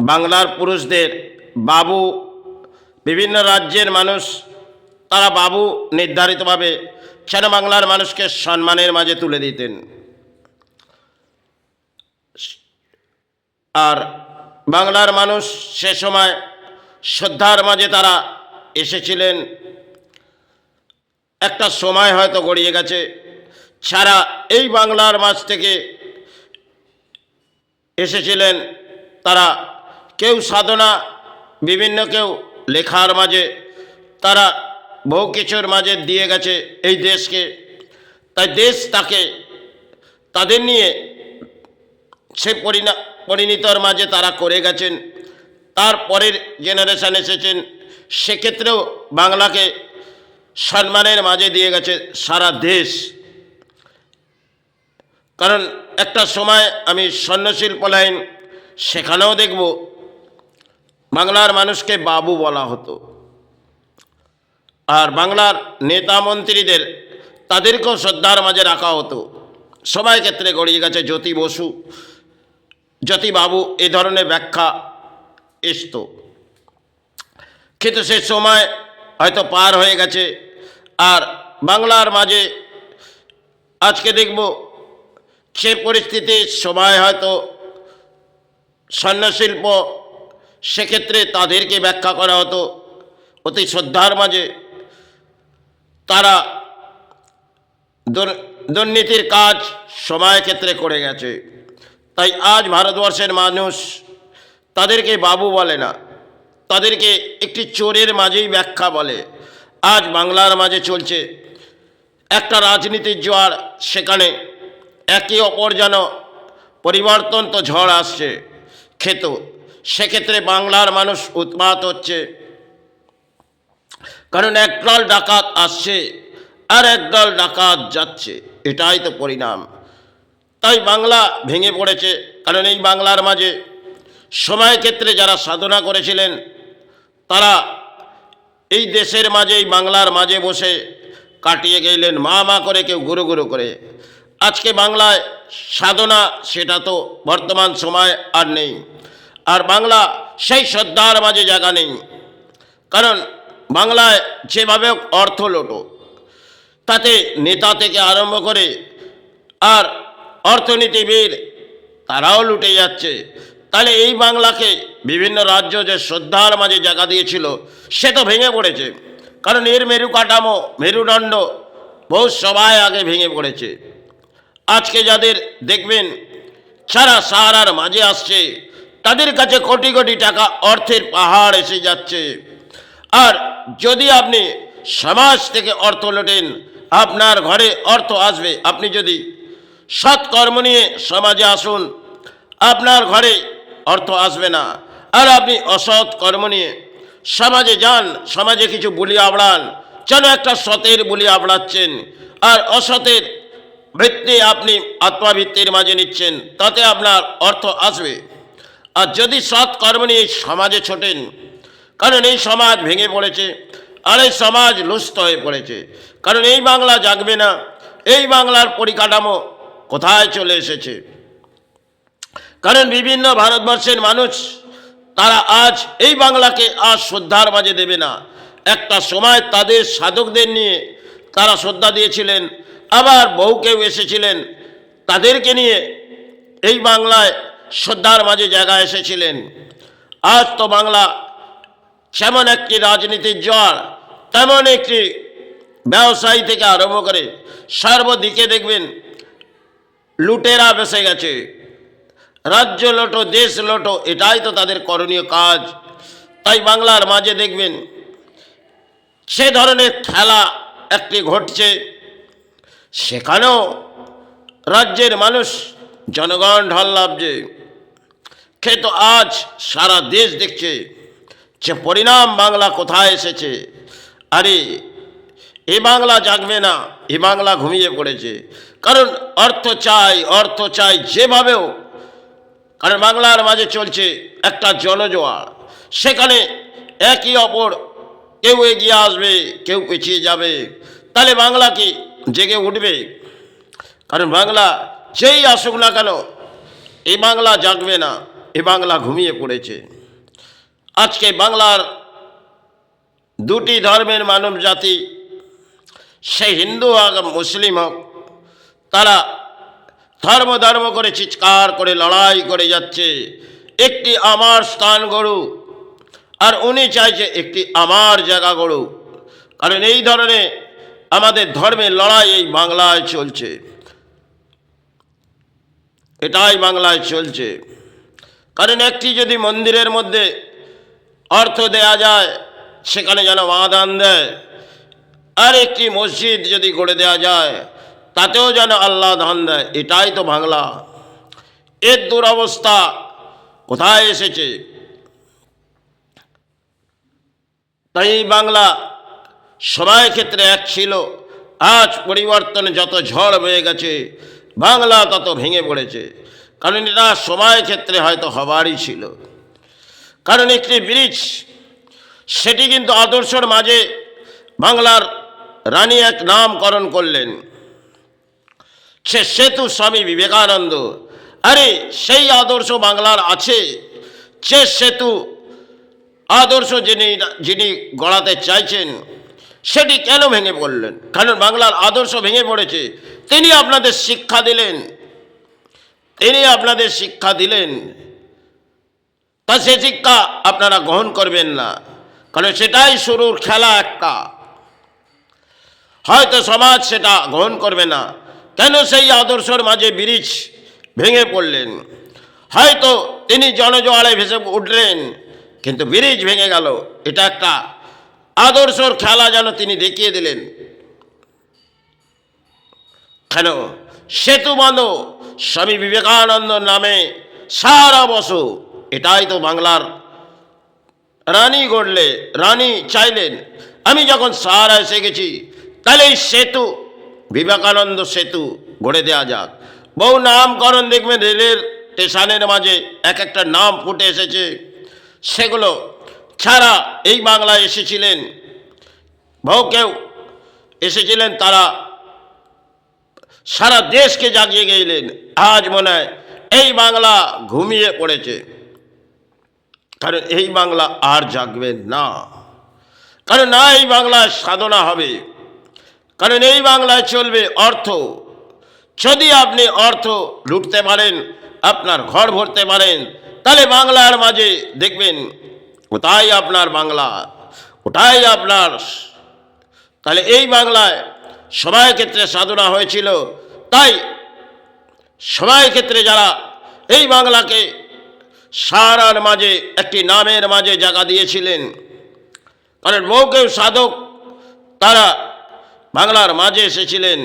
বাংলার পুরুষদের বাবু, বিভিন্ন রাজ্যের মানুষ তারা বাবু নির্ধারিতভাবে যেন বাংলার মানুষকে সম্মানের মাঝে তুলে দিতেন। আর বাংলার মানুষ সে সময় শ্রদ্ধার মাঝে তারা এসেছিলেন। একটা সময় হয়তো গড়িয়ে গেছে, সারা এই বাংলার মাঝ থেকে এসেছিলেন তারা, কেউ সাধনা, বিভিন্ন কেউ লেখার মাঝে, তারা বহু কিছুর মাঝে দিয়ে গেছে এই দেশকে। তাই দেশ তাকে তাদের নিয়ে সে পরিণতির মাঝে তারা করে গেছেন। তারপরের জেনারেশন এসেছেন, সেক্ষেত্রেও বাংলাকে সম্মানের মাঝে দিয়ে গেছে সারা দেশ। কারণ একটা সময় আমি স্বর্ণশিল্প লাইন, সেখানেও দেখব বাংলার মানুষকে বাবু বলা হতো। আর বাংলার নেতা মন্ত্রীদের তাদেরকেও শ্রদ্ধার মাঝে রাখা হতো। সবাই ক্ষেত্রে গড়িয়ে গেছে জ্যোতি বসু, জ্যোতি বাবু, এ ধরনের ব্যাখ্যা আসত। কিন্তু সে সময় হয়তো পার হয়ে গেছে। আর বাংলার মাঝে আজকে দেখব সে পরিস্থিতির সময় হয়তো স্বর্ণশিল্প, সেক্ষেত্রে তাদেরকে ব্যাখ্যা করা হতো অতি শ্রদ্ধার মাঝে। তারা দুর্নীতির কাজ সময় ক্ষেত্রে করে গেছে। তাই আজ ভারতবর্ষের মানুষ তাদেরকে বাবু বলে না, তাদেরকে একটি চোরের মাঝেই ব্যাখ্যা বলে। আজ বাংলার মাঝে চলছে একটা রাজনীতির জোয়ার, সেখানে একে অপর যেন পরিবর্তন তো ঝড় আসছে খেত, সেক্ষেত্রে বাংলার মানুষ উৎপাত হচ্ছে। কারণ একদল ডাকাত আসছে আর একদল ডাকাত যাচ্ছে, এটাই তো পরিণাম। তাই বাংলা ভেঙে পড়েছে। কারণ এই বাংলার মাঝে সময় ক্ষেত্রে যারা সাধনা করেছিলেন, তারা এই দেশের মাঝে, এই বাংলার মাঝে বসে কাটিয়ে গেলেন মা মা করে, কেউ গুরু গুরু করে। আজকে বাংলায় সাধনা সেটা তো বর্তমান সময় আর নেই। আর বাংলা সেই শ্রদ্ধার মাঝে জায়গা নেই। কারণ বাংলায় যেভাবে অর্থ লোটো, তাতে নেতা থেকে আরম্ভ করে আর অর্থনীতিবিদ তারাও লুটে যাচ্ছে। তাহলে এই বাংলাকে বিভিন্ন রাজ্য যে শ্রদ্ধার মাঝে জায়গা দিয়েছিল, সে তো ভেঙে পড়েছে। কারণ এর মেরু কাঠামো, মেরুদণ্ড বহু সবাই আগে ভেঙে পড়েছে। আজকে যাদের দেখবেন সারা সাহারার মাঝে আসছে, তাদের কাছে কোটি কোটি টাকা অর্থের পাহাড় এসে যাচ্ছে। আর যদি আপনি সমাজ থেকে অর্থ লোটেন, আপনার ঘরে অর্থ আসবে। আপনি যদি সৎ কর্ম নিয়ে সমাজে আসুন, আপনার ঘরে অর্থ আসবে না। আর আপনি অসৎ কর্ম নিয়ে সমাজে যান, সমাজে কিছু বুলি আবড়ান, যেন একটা সতের বুলি আবড়াচ্ছেন, আর অসতের বৃত্তি আপনি আত্মাবৃত্তির মাঝে নিচ্ছেন, তাতে আপনার অর্থ আসবে। আর যদি সৎ কর্ম নিয়ে সমাজে ছোটেন, কারণ এই সমাজ ভেঙে পড়েছে আর এই সমাজ লুষ্ট হয়ে পড়েছে। কারণ এই বাংলা জাগবে না। এই বাংলার পরিকাঠামো কোথায় চলে এসেছে? কারণ বিভিন্ন ভারতবর্ষের মানুষ তারা আজ এই বাংলাকে আজ শ্রদ্ধার মাঝে দেবে না। একটা সময় তাদের সাধকদের নিয়ে তারা শ্রদ্ধা দিয়েছিলেন, আবার বহু কেউ এসেছিলেন, তাদেরকে নিয়ে এই বাংলায় শ্রদ্ধার মাঝে জায়গা এসেছিলেন। আজ তো বাংলা যেমন একটি রাজনীতির জ্বর, তেমন একটি ব্যবসায়ী থেকে আরম্ভ করে সর্বদিকে দেখবেন লুটেরা বেসে গেছে। রাজ্য লোটো, দেশ লোটো, এটাই তো তাদের করণীয় কাজ। তাই বাংলার মাঝে দেখবেন সে ধরনের খেলা একটি ঘটছে। সেখানেও রাজ্যের মানুষ, জনগণ ঢল নামছে। কিন্তু আজ সারা দেশ দেখছে যে পরিণাম বাংলা কোথায় এসেছে। আরে এ বাংলা জাগবে না, এ বাংলা ঘুমিয়ে পড়েছে। কারণ অর্থ চাই, অর্থ চাই যেভাবেও। কারণ বাংলার মাঝে চলছে একটা জনজোয়ার, সেখানে একই অপর কেউ এগিয়ে আসবে, কেউ পিছিয়ে যাবে। তাহলে বাংলা কি জেগে উঠবে? কারণ বাংলা যেই আসুক না কেন, এই বাংলা জাগবে না, এ বাংলা ঘুমিয়ে পড়েছে। আজকে বাংলার দুটি ধর্মের মানব জাতি, সে হিন্দু হোক মুসলিম হোক, তারা ধর্ম করে চিৎকার করে লড়াই করে যাচ্ছে একটি আমার স্থান গড়ুক, আর উনি চাইছে একটি আমার জায়গা গড়ুক। কারণ এই ধরনের আমাদের ধর্মের লড়াই এই বাংলায় চলছে, এটাই বাংলায় চলছে। কারণ একটি যদি মন্দিরের মধ্যে অর্থ দেয়া যায় সেখানে যেন মাদান দেয়, আর একটি মসজিদ যদি গড়ে দেওয়া যায় তাতেও যেন আল্লাহ দান দেয়। এটাই তো বাংলা। এর দুরবস্থা কোথায় এসেছে? তাই এই বাংলা সময় ক্ষেত্রে এক ছিল, আজ পরিবর্তনে যত ঝড় বয়ে গেছে বাংলা তত ভেঙে পড়েছে। কারণ এটা সময় ক্ষেত্রে হয়তো হবারই ছিল। কারণ একটি ব্রিজ, সেটি কিন্তু আদর্শর মাঝে বাংলার রানী এক নামকরণ করলেন, সে সেতু স্বামী বিবেকানন্দ। আরে সেই আদর্শ বাংলার আছে, যে সেতু আদর্শ যিনি গড়াতে চাইছেন সেটি কেন ভেঙে পড়লেন? কারণ বাংলার আদর্শ ভেঙে পড়েছে। তিনি আপনাদের শিক্ষা দিলেন, তা সে শিক্ষা আপনারা গ্রহণ করবেন না, কারণ সেটাই শুরুর খেলা একটা। হয়তো সমাজ সেটা গ্রহণ করবে না। কেন সেই আদর্শর মাঝে ব্রিজ ভেঙে পড়লেন? হয়তো তিনি জনজোয়ারে ভেসে উঠলেন, কিন্তু ব্রিজ ভেঙে গেল। এটা একটা আদর্শর খেলা যেন তিনি দেখিয়ে দিলেন। কেন সেতু বাঁধো স্বামী বিবেকানন্দ নামে সারা বছর, এটাই তো বাংলার রানী গড়লে, রানী চাইলেন আমি যখন সাহারা এসে গেছি তাহলে এই সেতু বিবেকানন্দ সেতু গড়ে দেওয়া যাক। বহু নামকরণ দেখবেন রেলের স্টেশনের মাঝে এক একটা নাম ফুটে এসেছে। সেগুলো ছাড়া এই বাংলায় এসেছিলেন, বহু কেউ এসেছিলেন, তারা সারা দেশকে জাগিয়ে গেলেন। আজ মনে হয় এই বাংলা ঘুমিয়ে পড়েছে, কারণ এই বাংলা আর জাগবেন না। কারণ না এই বাংলায় সাধনা হবে, কারণ এই বাংলায় চলবে অর্থ। যদি আপনি অর্থ লুটতে পারেন, আপনার ঘর ভরতে পারেন, তাহলে বাংলার মাঝে দেখবেন ওটাই আপনার বাংলা, ওটাই আপনার। তাহলে এই বাংলায় সময় ক্ষেত্রে সাধনা হয়েছিল, তাই সময় ক্ষেত্রে যারা এই বাংলাকে সারার মাঝে একটি নামের মাঝে জায়গা দিয়েছিলেন, কারণ বহু কেউ সাধক তারা বাংলার মাঝে এসেছিলেন।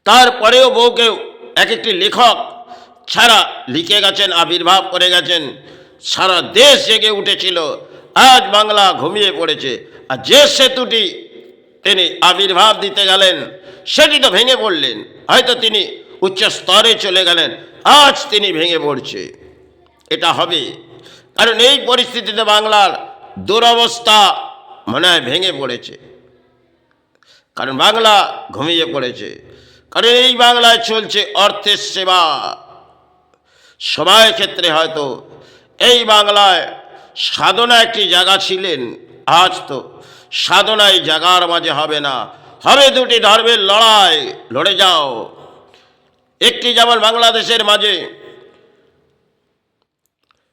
তারপরেও বহু কেউ এক একটি লেখক ছাড়া লিখে গেছেন, আবির্ভাব করে গেছেন, সারা দেশ জেগে উঠেছিল। আজ বাংলা ঘুমিয়ে পড়েছে। আর যে সেতুটি তিনি আবির্ভাব দিতে গেলেন সেটি তো ভেঙে পড়লেন। হয়তো তিনি উচ্চ স্তরে চলে গেলেন, আজ তিনি ভেঙে পড়ছে। এটা হবে, কারণ এই পরিস্থিতিতে বাংলার দুরবস্থা মনে হয় ভেঙে পড়েছে, কারণ বাংলা ঘুমিয়ে পড়েছে। কারণ এই বাংলায় চলছে অর্থের সেবা। সময় ক্ষেত্রে হয়তো এই বাংলায় সাধনা একটি জায়গা ছিলেন, আজ তো সাধনা এই জায়গার মাঝে হবে না, হবে দুটি ধর্মের লড়াই। লড়ে যাও। একটি যেমন বাংলাদেশের মাঝে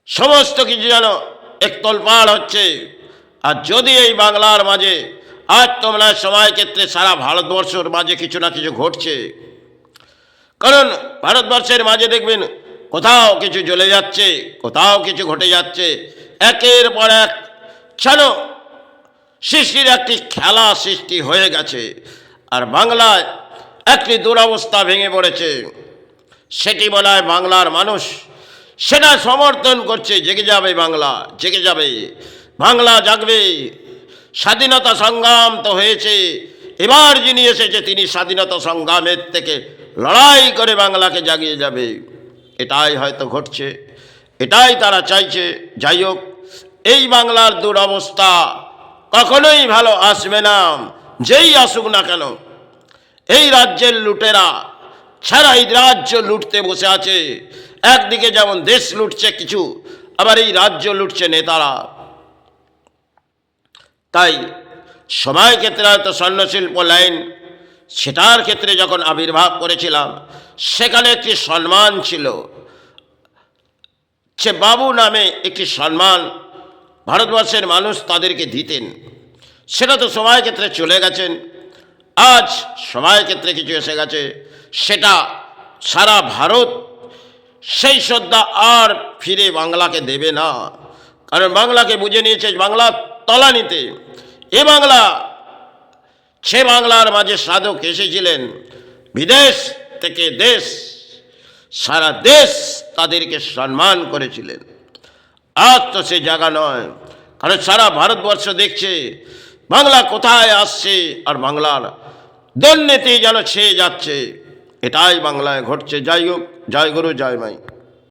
সমস্ত কিছু যেন একতলপাড় হচ্ছে, আর যদি এই বাংলার মাঝে আজ তোমরা সময় ক্ষেত্রে সারা ভারতবর্ষের মাঝে কিছু না কিছু ঘটছে। কারণ ভারতবর্ষের মাঝে দেখবেন কোথাও কিছু জ্বলে যাচ্ছে, কোথাও কিছু ঘটে যাচ্ছে, একের পর এক যেন সৃষ্টির একটি খেলা সৃষ্টি হয়ে গেছে। আর বাংলায় একটি দুরবস্থা ভেঙে পড়েছে, সেটি বলা হয় বাংলার মানুষ সেটা সমর্থন করছে। জেগে যাবে বাংলা, জেগে যাবে, বাংলা জাগবে। স্বাধীনতা সংগ্রাম তো হয়েছে, এবার যিনি এসেছে তিনি স্বাধীনতা সংগ্রামের থেকে লড়াই করে বাংলাকে জাগিয়ে যাবে। এটাই হয়তো ঘটছে, এটাই তারা চাইছে। যাই হোক, এই বাংলার দুরবস্থা কখনোই ভালো আসবে না, যেই আসুক না কেন। এই রাজ্যের লুটেরা ছাড়া এই রাজ্য লুটতে বসে আছে। একদিকে যেমন দেশ লুটছে কিছু, আবার এই রাজ্য লুটছে নেতারা। তাই সময় ক্ষেত্রে হয়তো স্বর্ণশিল্প লাইন সেটার ক্ষেত্রে যখন আবির্ভাব করেছিলাম, সেখানে একটি সম্মান ছিল, সে বাবু নামে একটি সম্মান ভারতবর্ষের মানুষ তাদেরকে দিতেন। সেটা তো সময় ক্ষেত্রে চলে গেছেন। আজ সময় ক্ষেত্রে কিছু এসে গেছে, সেটা সারা ভারত সেই শ্রদ্ধা আর ফিরে বাংলাকে দেবে না। কারণ বাংলাকে বুঝে নিয়েছে বাংলা তলানিতে। এ বাংলা, সে বাংলার মাঝে সাধক এসেছিলেন বিদেশ থেকে, দেশ, সারা দেশ তাদেরকে সম্মান করেছিলেন। আজ তো সে জায়গা নয়, কারণ সারা ভারতবর্ষ দেখছে বাংলা কোথায় আসছে, আর বাংলার দুর্নীতি যেন ছেয়ে যাচ্ছে। এটাই বাংলায় ঘটছে। জয় হোক, জয় গুরু, জয় মাই।